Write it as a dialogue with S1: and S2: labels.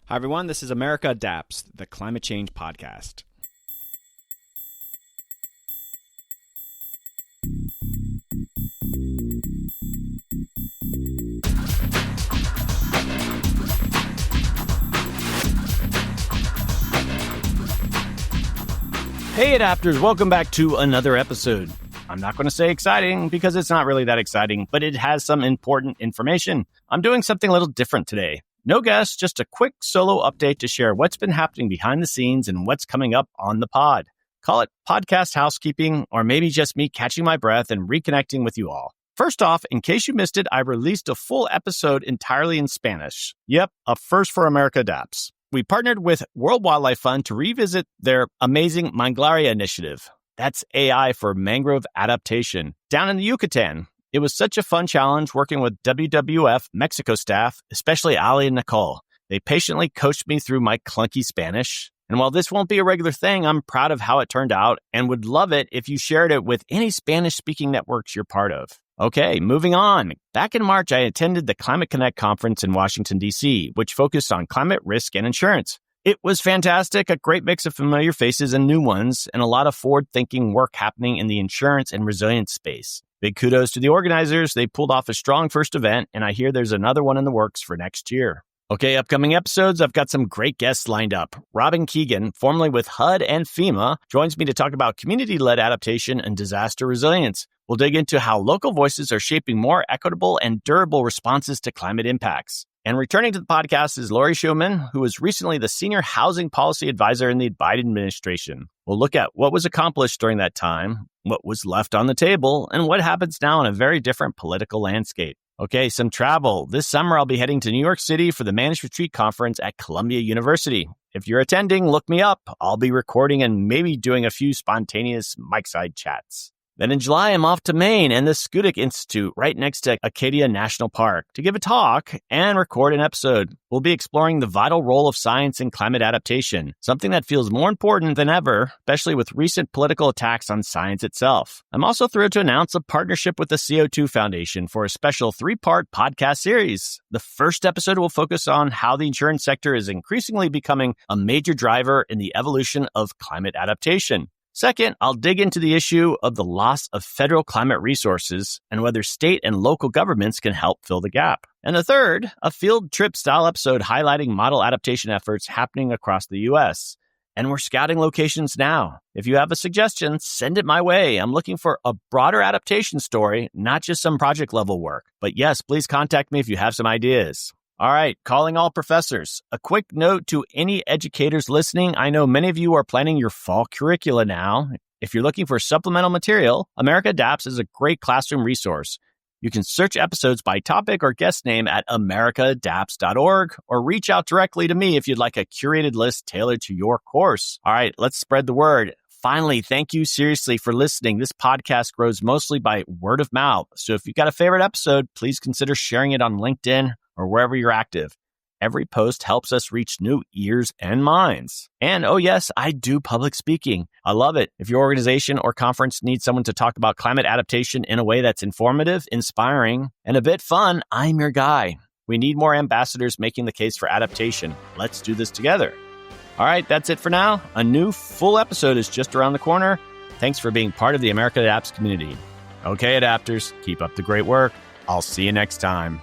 S1: Hi, everyone. This is America Adapts, the climate change podcast. Hey, Adapters. Welcome back to another episode. I'm not going to say exciting because it's not really that exciting, but it has some important information. I'm doing something a little different today. No guests, just a quick solo update to share what's been happening behind the scenes and what's coming up on the pod. Call it podcast housekeeping, or maybe just me catching my breath and reconnecting with you all. First off, in case you missed it, I released a full episode entirely in Spanish. Yep, a first for America Adapts. We partnered with World Wildlife Fund to revisit their amazing Manglaria initiative. That's AI for mangrove adaptation down in the Yucatan. It was such a fun challenge working with WWF Mexico staff, especially Ali and Nicole. They patiently coached me through my clunky Spanish. And while this won't be a regular thing, I'm proud of how it turned out and would love it if you shared it with any Spanish-speaking networks you're part of. Okay, moving on. Back in March, I attended the Climate Connect conference in Washington, D.C., which focused on climate risk and insurance. It was fantastic, a great mix of familiar faces and new ones, and a lot of forward-thinking work happening in the insurance and resilience space. Big kudos to the organizers. They pulled off a strong first event, and I hear there's another one in the works for next year. Okay, upcoming episodes, I've got some great guests lined up. Robin Keegan, formerly with HUD and FEMA, joins me to talk about community-led adaptation and disaster resilience. We'll dig into how local voices are shaping more equitable and durable responses to climate impacts. And returning to the podcast is Laurie, who was recently the Senior Housing Policy Advisor in the Biden administration. We'll look at what was accomplished during that time, what was left on the table, and what happens now in a very different political landscape. Okay, some travel. This summer, I'll be heading to New York City for the Managed Retreat Conference at Columbia University. If you're attending, look me up. I'll be recording and maybe doing a few spontaneous mic side chats. Then in July, I'm off to Maine and the Schoodic Institute right next to Acadia National Park to give a talk and record an episode. We'll be exploring the vital role of science in climate adaptation, something that feels more important than ever, especially with recent political attacks on science itself. I'm also thrilled to announce a partnership with the CO2 Foundation for a special 3-part podcast series. The first episode will focus on how the insurance sector is increasingly becoming a major driver in the evolution of climate adaptation. Second, I'll dig into the issue of the loss of federal climate resources and whether state and local governments can help fill the gap. And the third, a field trip style episode highlighting model adaptation efforts happening across the U.S. And we're scouting locations now. If you have a suggestion, send it my way. I'm looking for a broader adaptation story, not just some project level work. But yes, please contact me if you have some ideas. All right, calling all professors. A quick note to any educators listening. I know many of you are planning your fall curricula now. If you're looking for supplemental material, America Adapts is a great classroom resource. You can search episodes by topic or guest name at americaadapts.org or reach out directly to me if you'd like a curated list tailored to your course. All right, let's spread the word. Finally, thank you seriously for listening. This podcast grows mostly by word of mouth. So if you've got a favorite episode, please consider sharing it on LinkedIn or wherever you're active. Every post helps us reach new ears and minds. And oh yes, I do public speaking. I love it. If your organization or conference needs someone to talk about climate adaptation in a way that's informative, inspiring, and a bit fun, I'm your guy. We need more ambassadors making the case for adaptation. Let's do this together. All right, that's it for now. A new full episode is just around the corner. Thanks for being part of the America Adapts community. Okay, adapters, keep up the great work. I'll see you next time.